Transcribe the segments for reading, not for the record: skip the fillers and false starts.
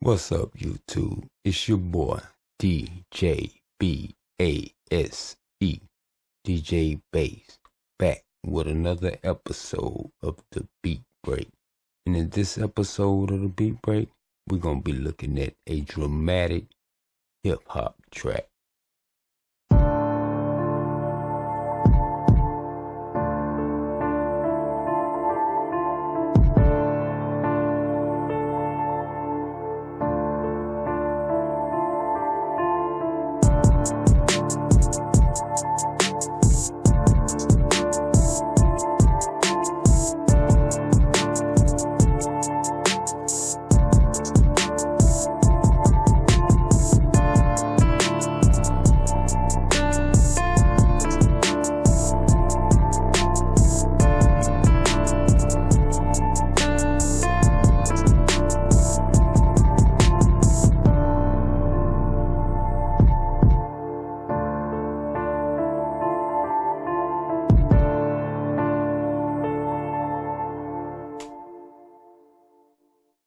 What's up, YouTube? It's your boy, DJ BASE, DJ Bass, back with another episode of The Beat Break. And in this episode of The Beat Break, we're going to be looking at a dramatic hip-hop track.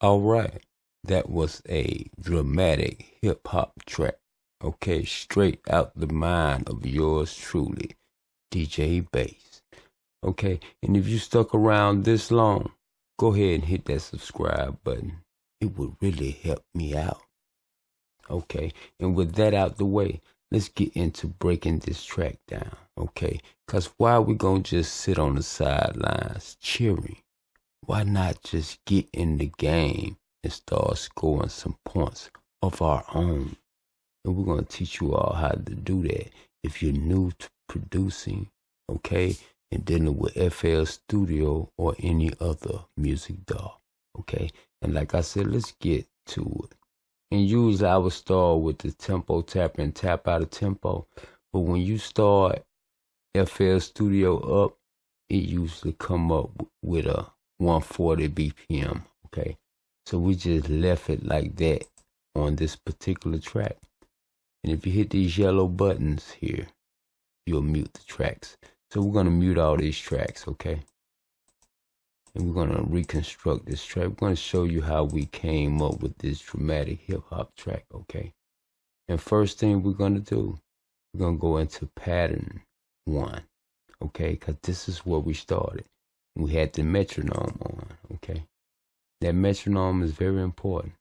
Alright, that was a dramatic hip-hop track, okay, straight out the mind of yours truly, DJ Bass, okay, and if you stuck around this long, go ahead and hit that subscribe button. It would really help me out, okay, and with that out the way, let's get into breaking this track down, okay, because why we gonna just sit on the sidelines cheering? Why not just get in the game and start scoring some points of our own? And we're going to teach you all how to do that if you're new to producing, okay, and dealing with FL Studio or any other music DAW, okay? And like I said, let's get to it. And usually I would start with the tempo tap and tap out of tempo. But when you start FL Studio up, it usually come up with a 140 BPM, okay? So we just left it like that on this particular track. And if you hit these yellow buttons here, you'll mute the tracks. So we're gonna mute all these tracks, okay? And we're gonna reconstruct this track. We're gonna show you how we came up with this dramatic hip hop track, okay? And first thing we're gonna do, we're gonna go into pattern 1, okay? Cause this is where we started. We had the metronome on, okay? That metronome is very important.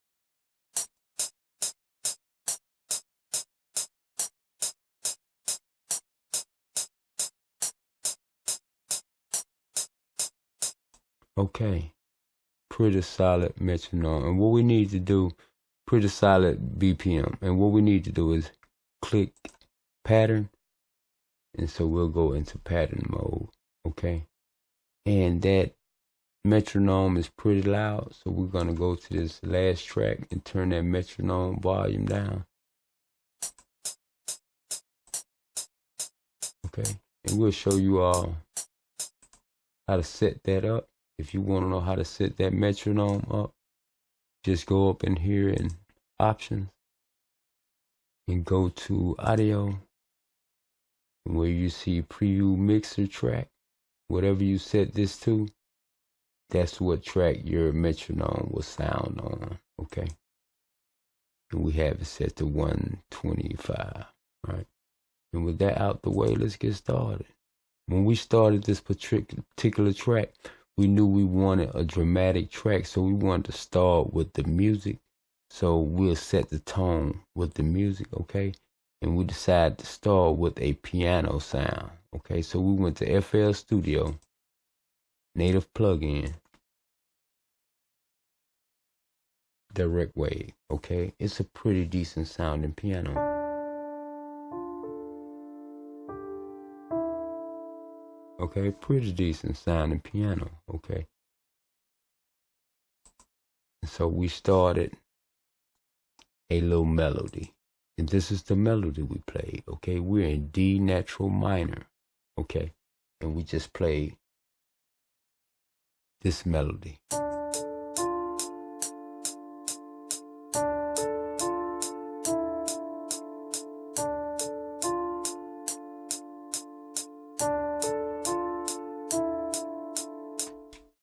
Okay, pretty solid metronome. And what we need to do, pretty solid BPM. And what we need to do is click pattern. And so we'll go into pattern mode, okay? And that metronome is pretty loud, so we're gonna go to this last track and turn that metronome volume down. Okay, and we'll show you all how to set that up. If you want to know how to set that metronome up, just go up in here in options and go to audio, where you see preview mixer track. Whatever you set this to, that's what track your metronome will sound on, okay? And we have it set to 125, right? And with that out the way, let's get started. When we started this particular track, we knew we wanted a dramatic track, so we wanted to start with the music. So we'll set the tone with the music, okay? And we decided to start with a piano sound, okay? So we went to FL Studio, native plugin, direct wave, okay? It's a pretty decent sounding piano. Okay, pretty decent sounding piano, okay? And so we started a little melody. And this is the melody we played, okay? We're in D natural minor, okay? And we just played this melody.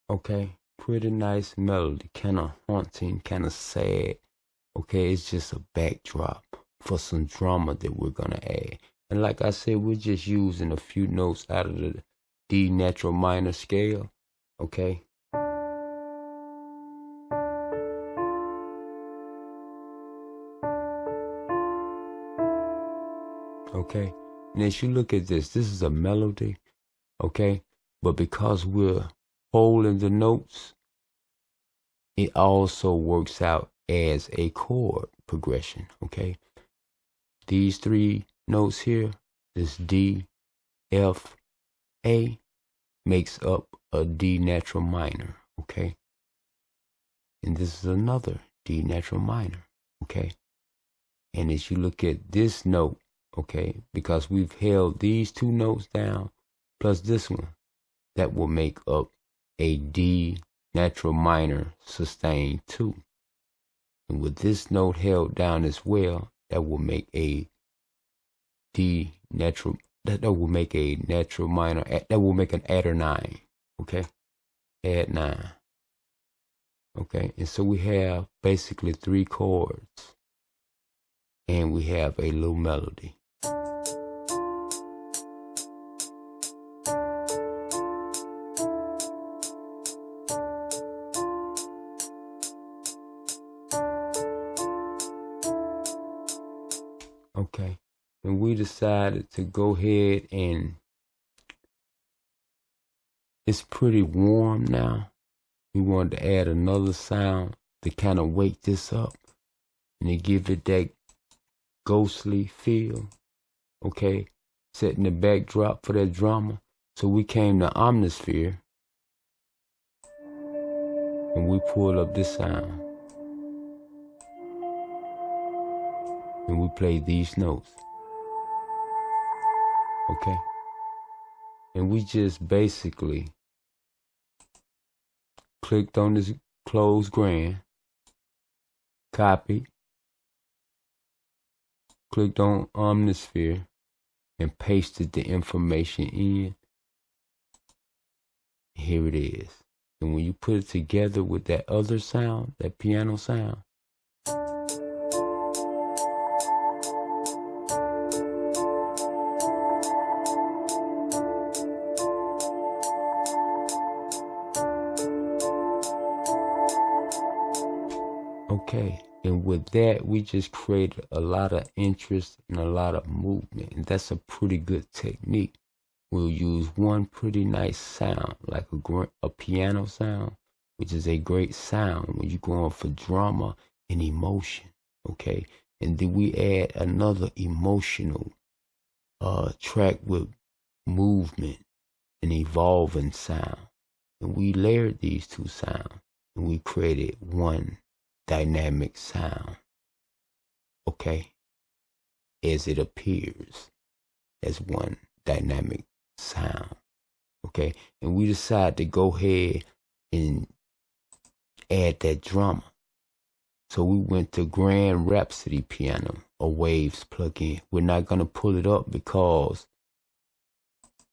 Okay, pretty nice melody, kind of haunting, kind of sad, Okay, it's just a backdrop for some drama that we're gonna add. And like I said, we're just using a few notes out of the D natural minor scale. Okay. Okay. And as you look at this is a melody. Okay. But because we're holding the notes, it also works out as a chord progression. Okay. These three notes here, this D, F, A, makes up a D natural minor. Okay. And this is another D natural minor. Okay. And as you look at this note, okay, because we've held these two notes down plus this one, that will make up a D natural minor sustained 2. And with this note held down as well, that will make a D natural, that will make a natural minor, that will make an adder 9, okay? Add 9. Okay, and so we have basically 3 chords, and we have a little melody. Okay, and we decided to go ahead, and it's pretty warm now. We wanted to add another sound to kind of wake this up and to give it that ghostly feel, okay, setting the backdrop for that drama. So we came to Omnisphere and we pulled up this sound and we played these notes, okay, and we just basically clicked on this close grand, copied, clicked on Omnisphere, and pasted the information in. Here it is. And when you put it together with that other sound, that piano sound, okay, and with that, we just created a lot of interest and a lot of movement. And that's a pretty good technique. We'll use one pretty nice sound, like a piano sound, which is a great sound when you're going for drama and emotion, okay? And then we add another emotional track with movement and evolving sound. And we layered these two sounds, and we created one dynamic sound, okay, as it appears as one dynamic sound, okay, and we decided to go ahead and add that drama. So we went to Grand Rhapsody Piano, a Waves plugin. We're not going to pull it up because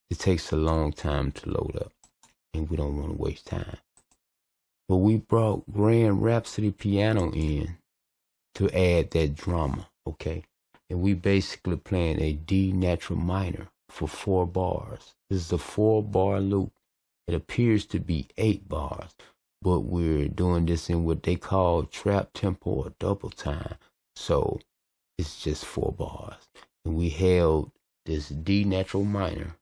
it takes a long time to load up and we don't want to waste time. But we brought Grand Rhapsody Piano in to add that drama, okay? And we basically playing a D natural minor for 4 bars. This is a 4-bar loop. It appears to be 8 bars, but we're doing this in what they call trap tempo or double time. So it's just 4 bars. And we held this D natural minor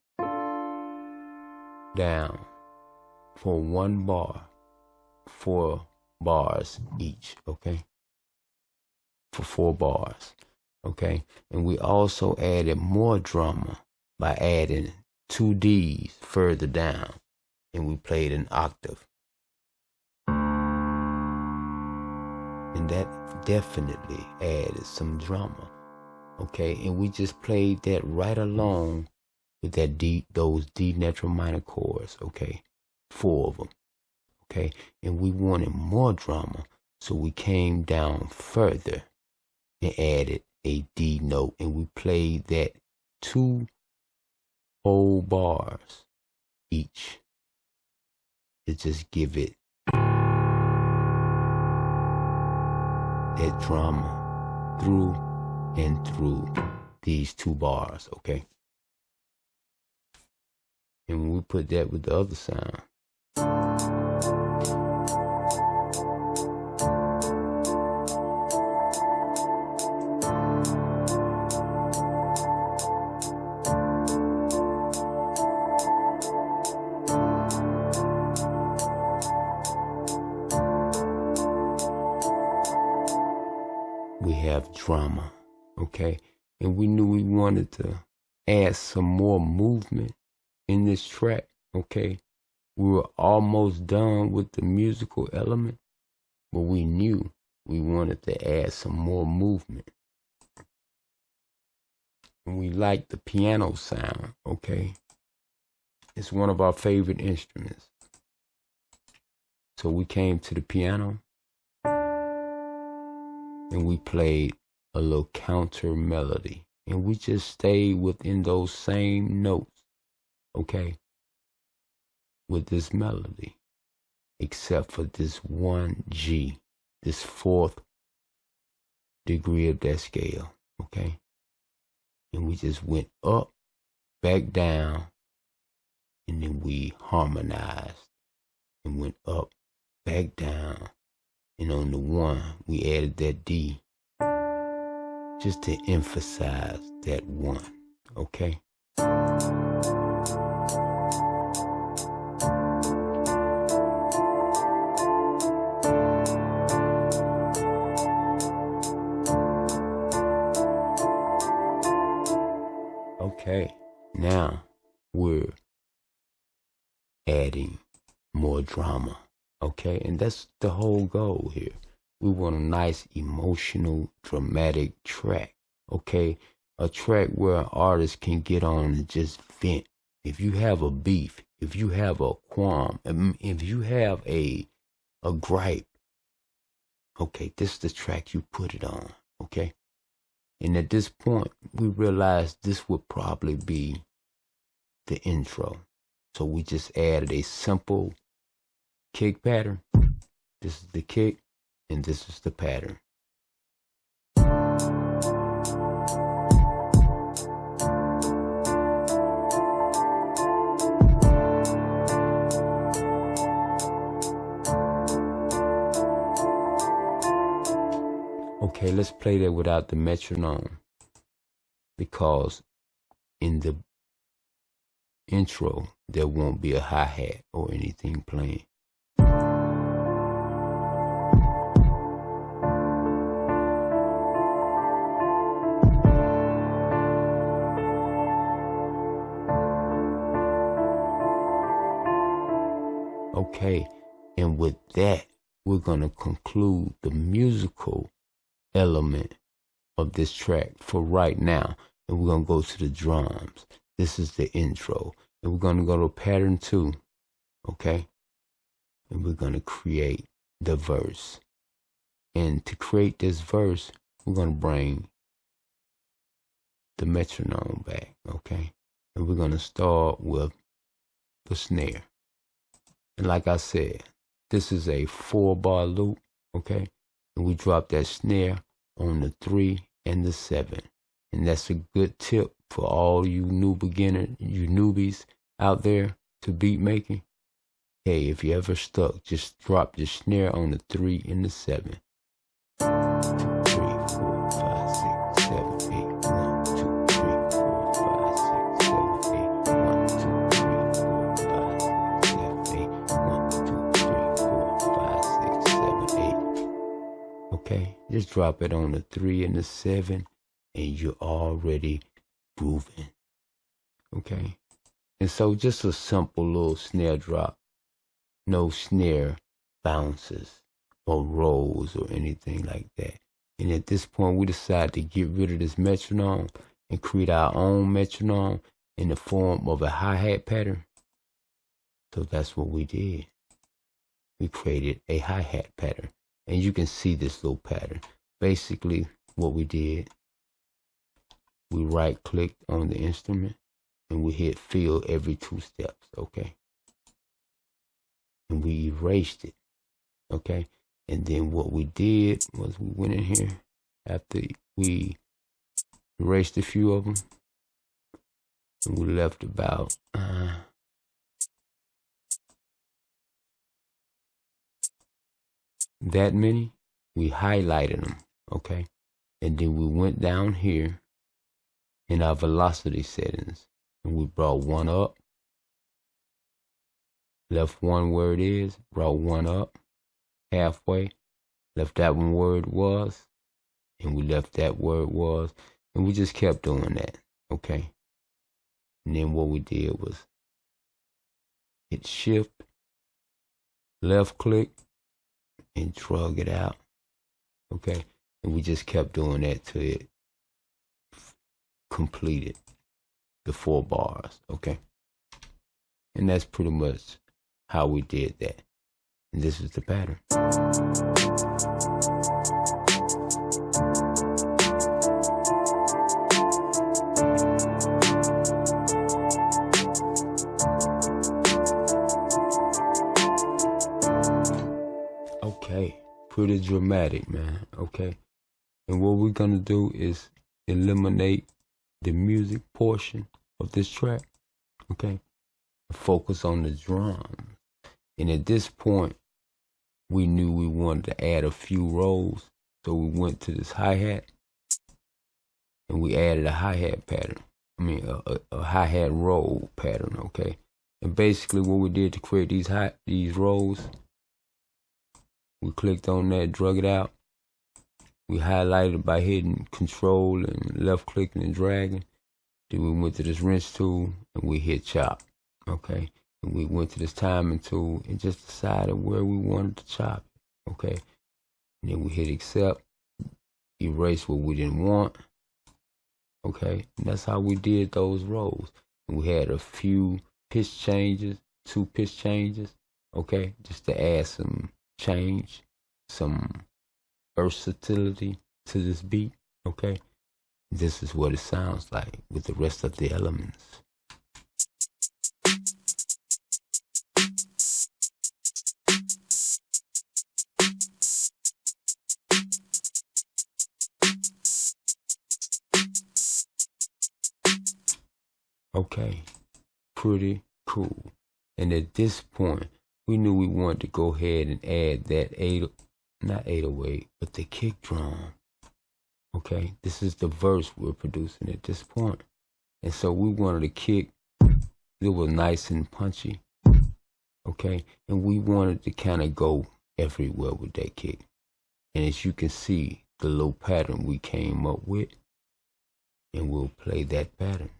down for 1 bar. 4 bars each, okay? For 4 bars, okay? And we also added more drama by adding 2 Ds further down, and we played an octave. And that definitely added some drama, okay? And we just played that right along with that those D natural minor chords, okay? 4 of them. Okay, and we wanted more drama, so we came down further and added a D note, and we played that 2 whole bars each to just give it that drama through and through these two bars, okay? And when we put that with the other sound, we have drama, okay? And we knew we wanted to add some more movement in this track, okay? We were almost done with the musical element, but we knew we wanted to add some more movement. And we liked the piano sound, okay? It's one of our favorite instruments. So we came to the piano and we played a little counter melody. And we just stayed within those same notes, okay, with this melody, except for this one G, this fourth degree of that scale, okay? And we just went up, back down, and then we harmonized and went up, back down, and on the one, we added that D just to emphasize that one, okay? Okay, now we're adding more drama, okay? And that's the whole goal here. We want a nice, emotional, dramatic track, okay? A track where an artist can get on and just vent. If you have a beef, if you have a qualm, if you have a gripe, okay, this is the track you put it on, okay? And at this point, we realized this would probably be the intro. So we just added a simple kick pattern. This is the kick, and this is the pattern. Okay, let's play that without the metronome, because in the intro, there won't be a hi-hat or anything playing. Okay, and with that, we're gonna conclude the musical element of this track for right now, and we're gonna go to the drums. This is the intro, and we're gonna go to pattern 2, okay? And we're gonna create the verse. And to create this verse, we're gonna bring the metronome back, okay? And we're gonna start with the snare. And like I said, this is a 4-bar loop, okay? And we drop that snare on the 3 and the 7. And that's a good tip for all you newbies out there to beat making. Hey, if you ever stuck, just drop the snare on the 3 and the 7. 2, 3, 4, 5, 6, 7, 8. 1, 2, 3, 4, 5, 6, 7, 8. 1, 2, 3, 4, 5, 6, 7, 8. 1, 2, 3, 4, 5, 6, 7, 8. Okay, just drop it on the 3 and the 7, and you're already grooving. Okay, and so just a simple little snare drop, no snare bounces or rolls or anything like that. And at this point, we decided to get rid of this metronome and create our own metronome in the form of a hi-hat pattern. So that's what we did. We created a hi-hat pattern. And you can see this little pattern. Basically, what we did, we right-clicked on the instrument and we hit fill every 2 steps, okay? And we erased it, okay? And then what we did was we went in here after we erased a few of them, and we left about that many. We highlighted them, okay? And then we went down here in our velocity settings, and we brought one up, left one where it is, brought one up halfway, left that one where it was, and we left that where it was, and we just kept doing that, okay? And then what we did was hit shift, left click, and drag it out, okay? And we just kept doing that till it completed the 4 bars, okay? And that's pretty much how we did that. And this is the pattern. Okay, pretty dramatic, man, okay? And what we're gonna do is eliminate the music portion of this track, okay? Focus on the drums. And at this point, we knew we wanted to add a few rolls, so we went to this hi-hat, and we added a hi-hat pattern. I mean, a hi-hat roll pattern, okay? And basically what we did to create these rolls, we clicked on that, drug it out. We highlighted by hitting Control and left clicking and dragging. Then we went to this wrench tool and we hit chop, okay? And we went to this timing tool and just decided where we wanted to chop it, okay? And then we hit accept, erase what we didn't want, okay? And that's how we did those rolls. And we had a few pitch changes, 2 pitch changes, okay? Just to add some change, some versatility to this beat, okay? This is what it sounds like with the rest of the elements. Okay, pretty cool. And at this point, we knew we wanted to go ahead and add that not 808, but the kick drum. Okay, this is the verse we're producing at this point. And so we wanted a kick that was nice and punchy. Okay, and we wanted to kind of go everywhere with that kick. And as you can see, the little pattern we came up with, and we'll play that pattern.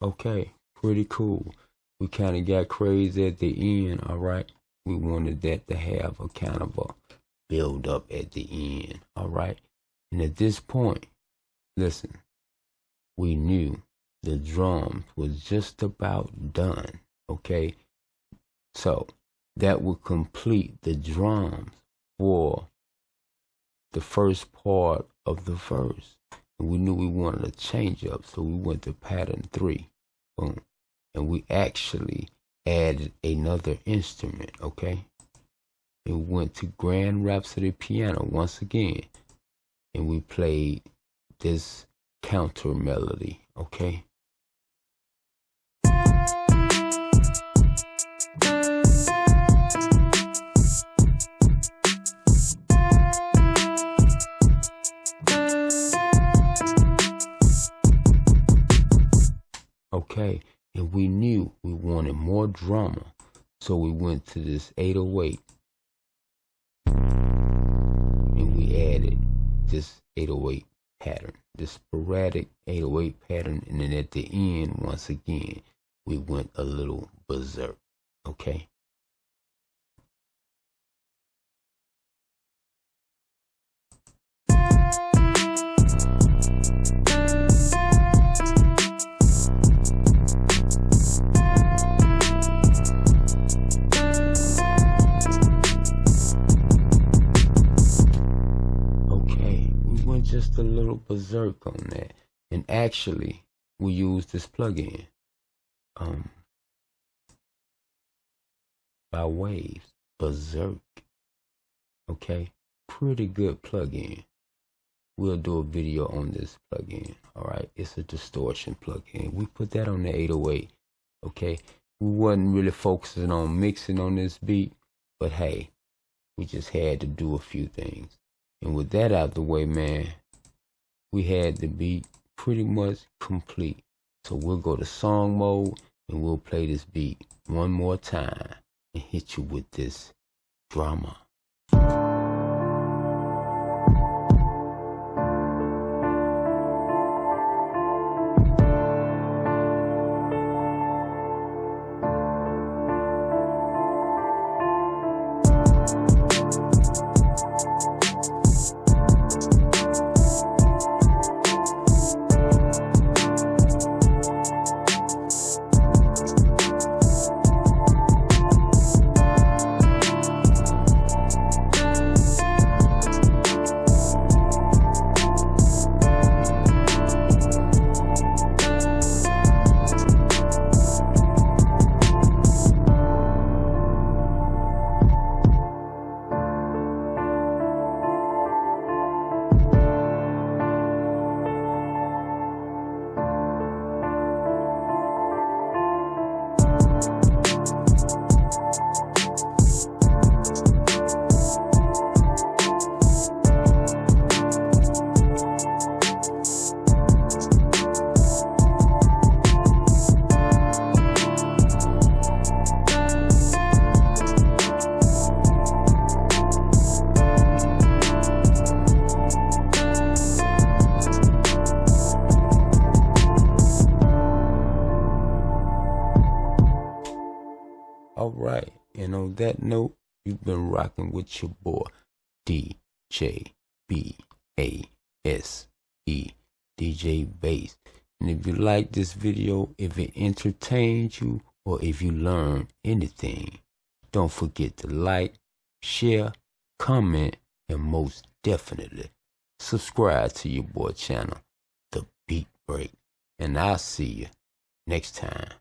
Okay, pretty cool. We kind of got crazy at the end, all right? We wanted that to have a kind of a build up at the end, all right? And at this point, listen, we knew the drums was just about done, okay? So that would complete the drums for the first part of the verse. And we knew we wanted a change up, so we went to pattern 3. Boom. And we actually added another instrument, okay? And we went to Grand Rhapsody piano once again, and we played this counter melody, okay? Okay, and we knew we wanted more drama, so we went to this 808, and we added this 808 pattern, this sporadic 808 pattern, and then at the end, once again, we went a little berserk, okay? just a little berserk on that. And actually, we use this plugin by Waves, Berserk. Okay, pretty good plugin. We'll do a video on this plugin. All right, it's a distortion plugin. We put that on the 808. Okay, we wasn't really focusing on mixing on this beat, but hey, we just had to do a few things. And with that out the way, man, we had the beat pretty much complete. So we'll go to song mode and we'll play this beat one more time and hit you with this drama. Alright, and on that note, you've been rocking with your boy, DJ B-A-S-E, DJ Bass. And if you like this video, if it entertained you, or if you learned anything, don't forget to like, share, comment, and most definitely subscribe to your boy channel, The Beat Break. And I'll see you next time.